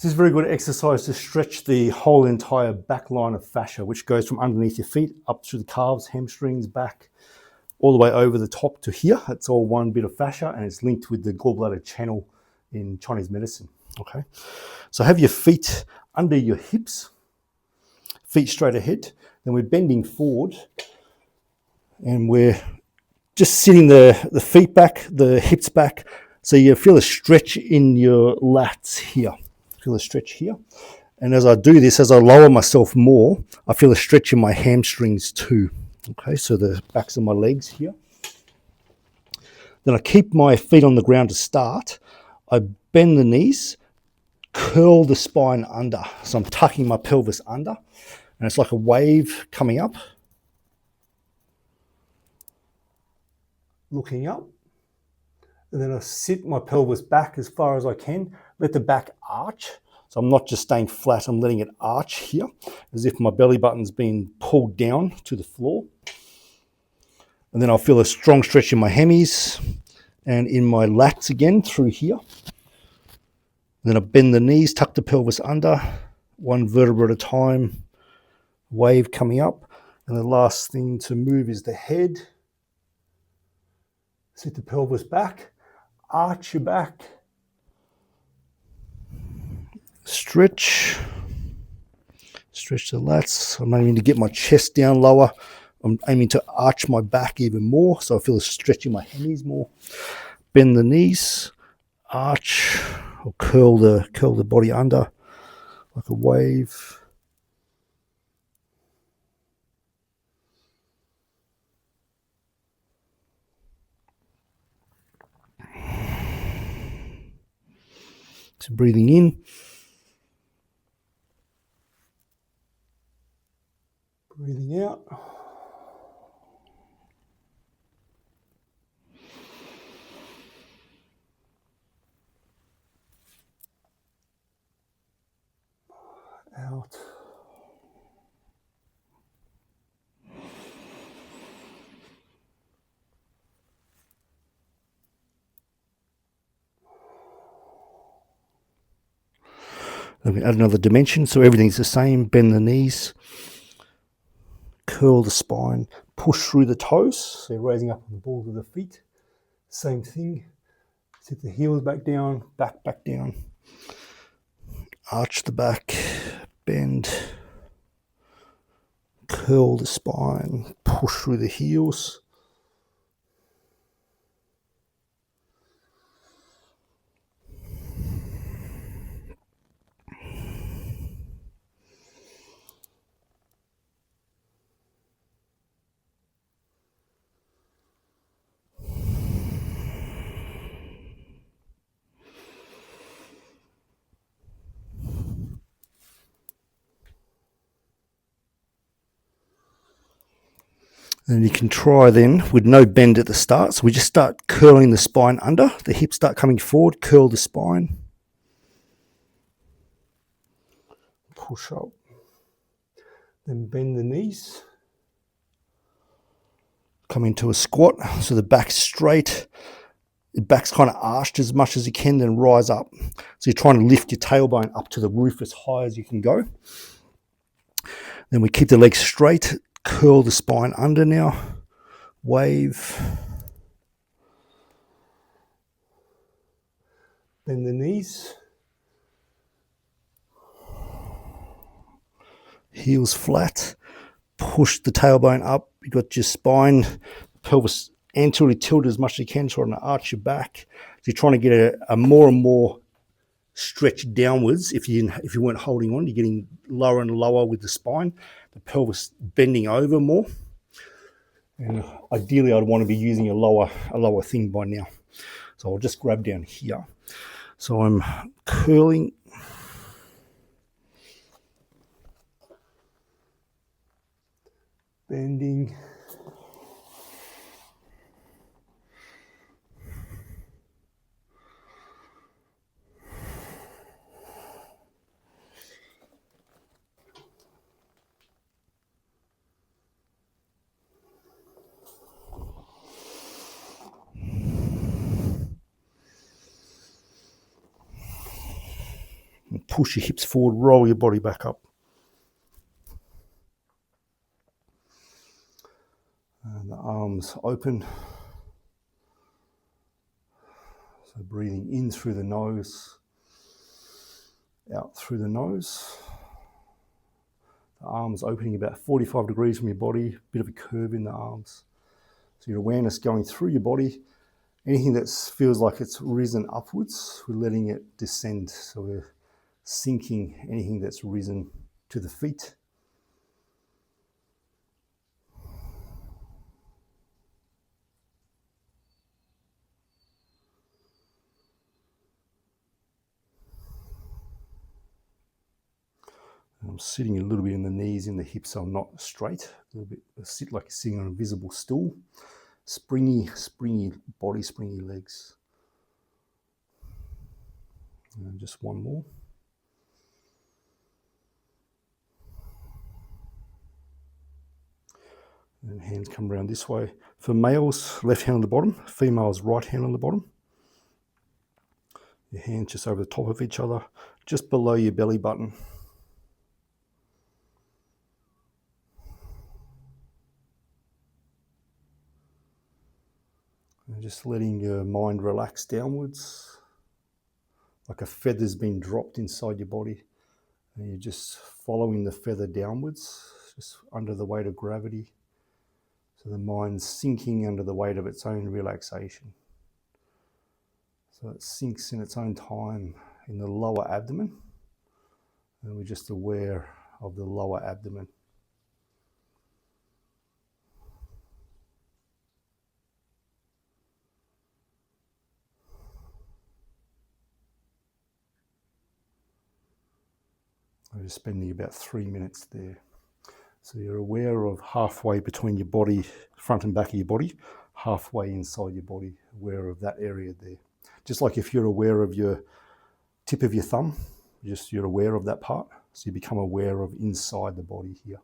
This is a very good exercise to stretch the whole entire back line of fascia, which goes from underneath your feet up through the calves, hamstrings, back, all the way over the top to here. It's all one bit of fascia and it's linked with the gallbladder channel in Chinese medicine. Okay, so have your feet under your hips, feet straight ahead. Then we're bending forward and we're just sitting the feet back, the hips back. So you feel a stretch in your lats here. Feel a stretch here. And as I do this, as I lower myself more, I feel a stretch in my hamstrings too. Okay, so the backs of my legs here. Then I keep my feet on the ground to start. I bend the knees, curl the spine under. So I'm tucking my pelvis under. And it's like a wave coming up. Looking up. And then I sit my pelvis back as far as I can. Let the back arch. So I'm not just staying flat, I'm letting it arch here, as if my belly button's being pulled down to the floor. And then I'll feel a strong stretch in my hammies and in my lats again through here. And then I bend the knees, tuck the pelvis under, one vertebra at a time, wave coming up. And the last thing to move is the head. Sit the pelvis back, arch your back. Stretch the lats. I'm aiming to get my chest down lower. I'm aiming to arch my back even more, so I feel a stretch in my hammies more. Bend the knees, arch, or curl the body under like a wave. So breathing in. Breathing out. Out. Let me add another dimension, so everything's the same. Bend the knees, curl the spine, push through the toes, so you're raising up on the balls of the feet. Same thing. Sit the heels back down, back down. Arch the back, bend, curl the spine, push through the heels. And you can try then with no bend at the start. So we just start curling the spine under. The hips start coming forward. Curl the spine. Push up. Then bend the knees. Come into a squat. So the back's straight. The back's kind of arched as much as you can, then rise up. So you're trying to lift your tailbone up to the roof as high as you can go. Then we keep the legs straight. Curl the spine under now. Wave. Bend the knees. Heels flat. Push the tailbone up. You've got your spine, pelvis anteriorly tilted as much as you can, trying to arch your back. So you're trying to get a more and more stretch downwards. If you weren't holding on, you're getting lower and lower with the spine. The pelvis bending over more. And ideally, I'd want to be using a lower thing by now. So I'll just grab down here. So I'm curling. Bending. push your hips forward, roll your body back up. And the arms open. So breathing in through the nose, out through the nose. The arms opening about 45 degrees from your body, bit of a curve in the arms. So your awareness going through your body. Anything that feels like it's risen upwards, we're letting it descend. So we're sinking anything that's risen to the feet. I'm sitting a little bit in the knees, in the hips, so I'm not straight. A little bit, I sit like you're sitting on an invisible stool. Springy body, springy legs. And just one more. And hands come around this way. For males, left hand on the bottom. Females, right hand on the bottom. Your hands just over the top of each other, just below your belly button. And just letting your mind relax downwards, like a feather's been dropped inside your body. And you're just following the feather downwards, just under the weight of gravity. So the mind's sinking under the weight of its own relaxation. So it sinks in its own time in the lower abdomen. And we're just aware of the lower abdomen. I'm just spending about 3 minutes there. So you're aware of halfway between your body, front and back of your body, halfway inside your body, aware of that area there. Just like if you're aware of your tip of your thumb, you're aware of that part. So you become aware of inside the body here.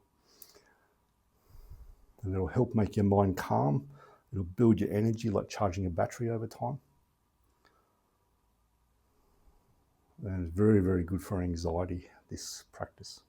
And it'll help make your mind calm. It'll build your energy like charging a battery over time. And it's very, very good for anxiety, this practice.